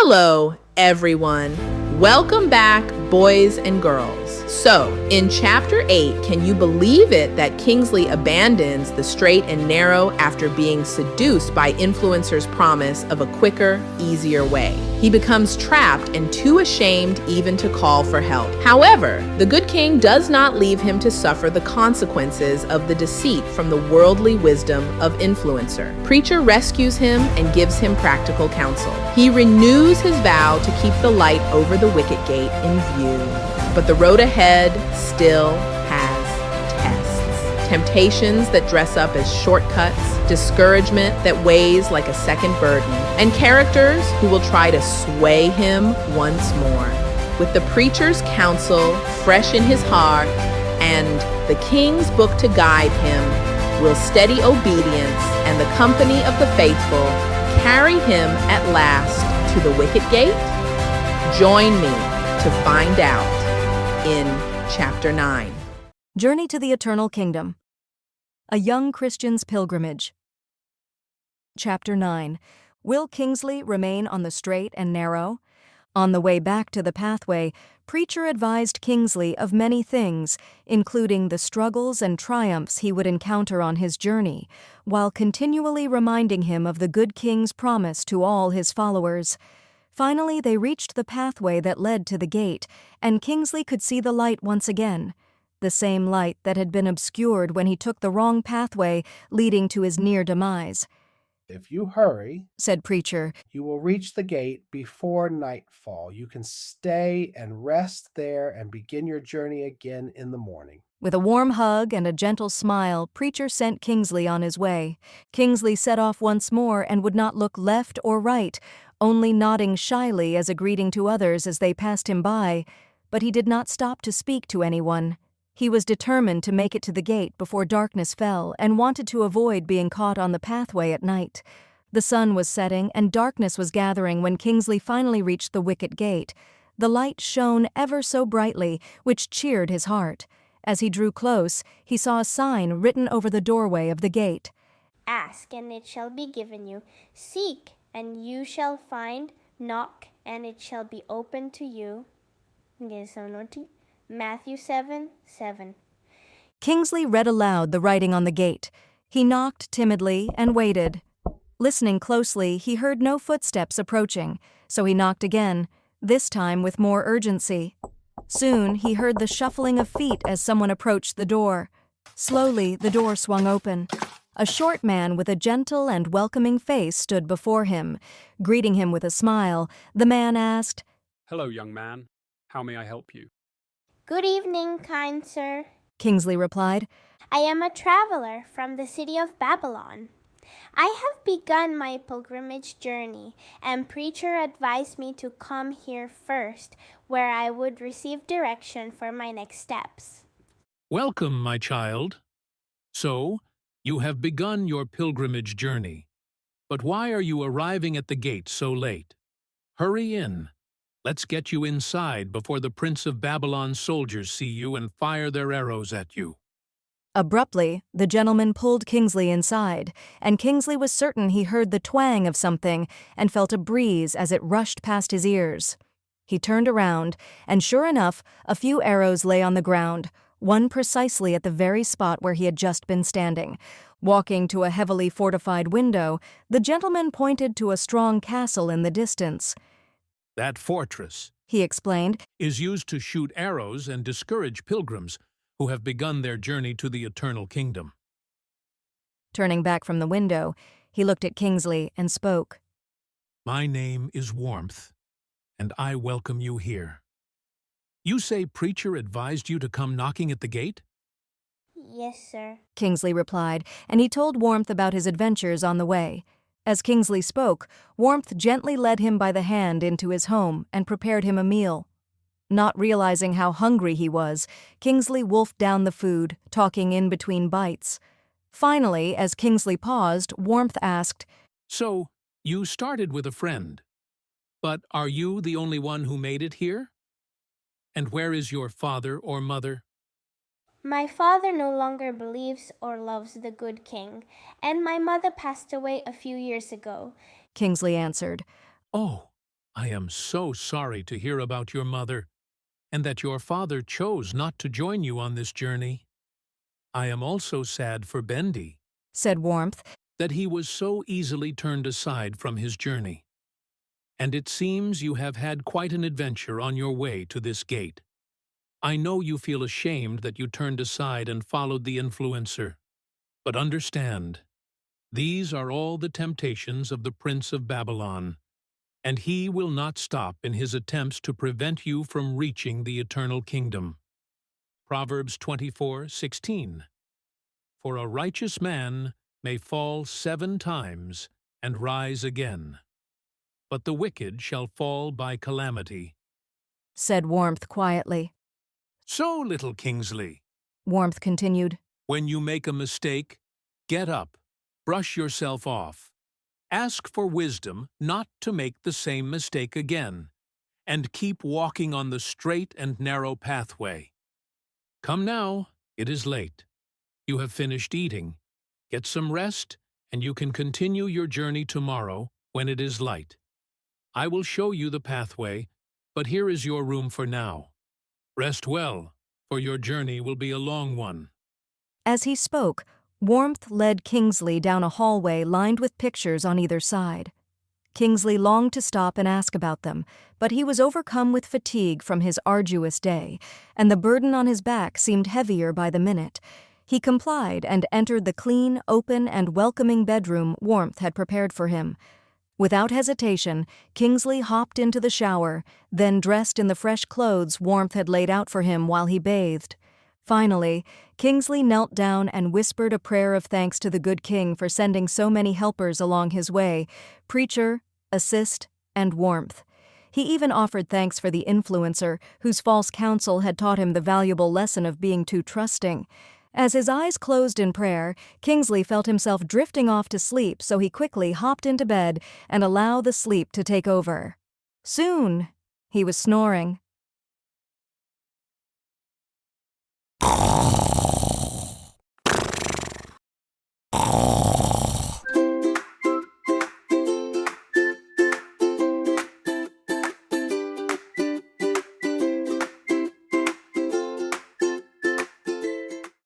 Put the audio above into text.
Hello, everyone. Welcome back, boys and girls. So, in Chapter 8, can you believe it that Kingsley abandons the straight and narrow after being seduced by Influencer's promise of a quicker, easier way? He becomes trapped and too ashamed even to call for help. However, the good king does not leave him to suffer the consequences of the deceit from the worldly wisdom of Influencer. Preacher rescues him and gives him practical counsel. He renews his vow to keep the light over the wicket gate in view. But the road ahead still has tests. Temptations that dress up as shortcuts, discouragement that weighs like a second burden, and characters who will try to sway him once more. With the preacher's counsel fresh in his heart and the king's book to guide him, will steady obedience and the company of the faithful carry him at last to the wicket gate? Join me to find out in Chapter 9. Journey to the Eternal Kingdom. A Young Christian's Pilgrimage. Chapter 9. Will Kingsley remain on the straight and narrow? On the way back to the pathway, Preacher advised Kingsley of many things, including the struggles and triumphs he would encounter on his journey, while continually reminding him of the good king's promise to all his followers. Finally, they reached the pathway that led to the gate, and Kingsley could see the light once again, the same light that had been obscured when he took the wrong pathway, leading to his near demise. "If you hurry," said Preacher, "you will reach the gate before nightfall. You can stay and rest there and begin your journey again in the morning." With a warm hug and a gentle smile, Preacher sent Kingsley on his way. Kingsley set off once more and would not look left or right, only nodding shyly as a greeting to others as they passed him by, but he did not stop to speak to anyone. He was determined to make it to the gate before darkness fell and wanted to avoid being caught on the pathway at night. The sun was setting and darkness was gathering when Kingsley finally reached the wicket gate. The light shone ever so brightly, which cheered his heart. As he drew close, he saw a sign written over the doorway of the gate. "Ask, and it shall be given you. Seek, and you shall find. Knock, and it shall be opened to you." Matthew 7:7. Kingsley read aloud the writing on the gate. He knocked timidly and waited. Listening closely, he heard no footsteps approaching, so he knocked again, this time with more urgency. Soon, he heard the shuffling of feet as someone approached the door. Slowly, the door swung open. A short man with a gentle and welcoming face stood before him. Greeting him with a smile, the man asked, "Hello, young man. How may I help you?" "Good evening, kind sir. Kingsley replied. I am a traveler from the city of Babylon. I have begun my pilgrimage journey, and Preacher advised me to come here first, where I would receive direction for my next steps." "Welcome, my child. So, you have begun your pilgrimage journey. But why are you arriving at the gate so late? Hurry in. Let's get you inside before the Prince of Babylon's soldiers see you and fire their arrows at you." Abruptly, the gentleman pulled Kingsley inside, and Kingsley was certain he heard the twang of something and felt a breeze as it rushed past his ears. He turned around, and sure enough, a few arrows lay on the ground, one precisely at the very spot where he had just been standing. Walking to a heavily fortified window, the gentleman pointed to a strong castle in the distance. "That fortress," he explained, "is used to shoot arrows and discourage pilgrims who have begun their journey to the Eternal Kingdom." Turning back from the window, he looked at Kingsley and spoke. "My name is Warmth, and I welcome you here. You say Preacher advised you to come knocking at the gate?" "Yes, sir." Kingsley replied, and he told Warmth about his adventures on the way. As Kingsley spoke, Warmth gently led him by the hand into his home and prepared him a meal. Not realizing how hungry he was, Kingsley wolfed down the food, talking in between bites. Finally, as Kingsley paused, Warmth asked, "So, you started with a friend. But are you the only one who made it here? And where is your father or mother?" "My father no longer believes or loves the good king, and my mother passed away a few years ago," Kingsley answered. "Oh, I am so sorry to hear about your mother, and that your father chose not to join you on this journey. I am also sad for Bendy, said Warmth. that he was so easily turned aside from his journey. And it seems you have had quite an adventure on your way to this gate. I know you feel ashamed that you turned aside and followed the influencer. But understand, these are all the temptations of the Prince of Babylon, and he will not stop in his attempts to prevent you from reaching the eternal kingdom. Proverbs 24:16. For a righteous man may fall 7 times and rise again, but the wicked shall fall by calamity. Said Warmth quietly. So, little Kingsley, Warmth continued. when you make a mistake, get up, brush yourself off. Ask for wisdom not to make the same mistake again, and keep walking on the straight and narrow pathway. Come now, it is late. You have finished eating. Get some rest, and you can continue your journey tomorrow when it is light. I will show you the pathway, but here is your room for now. Rest well, for your journey will be a long one. As he spoke, Warmth led Kingsley down a hallway lined with pictures on either side. Kingsley longed to stop and ask about them, but he was overcome with fatigue from his arduous day, and the burden on his back seemed heavier by the minute. He complied and entered the clean, open, and welcoming bedroom Warmth had prepared for him. Without hesitation, Kingsley hopped into the shower, then dressed in the fresh clothes Warmth had laid out for him while he bathed. Finally, Kingsley knelt down and whispered a prayer of thanks to the good king for sending so many helpers along his way, preacher, assist, and Warmth. He even offered thanks for the influencer, whose false counsel had taught him the valuable lesson of being too trusting. As his eyes closed in prayer, Kingsley felt himself drifting off to sleep, so he quickly hopped into bed and allowed the sleep to take over. Soon, he was snoring.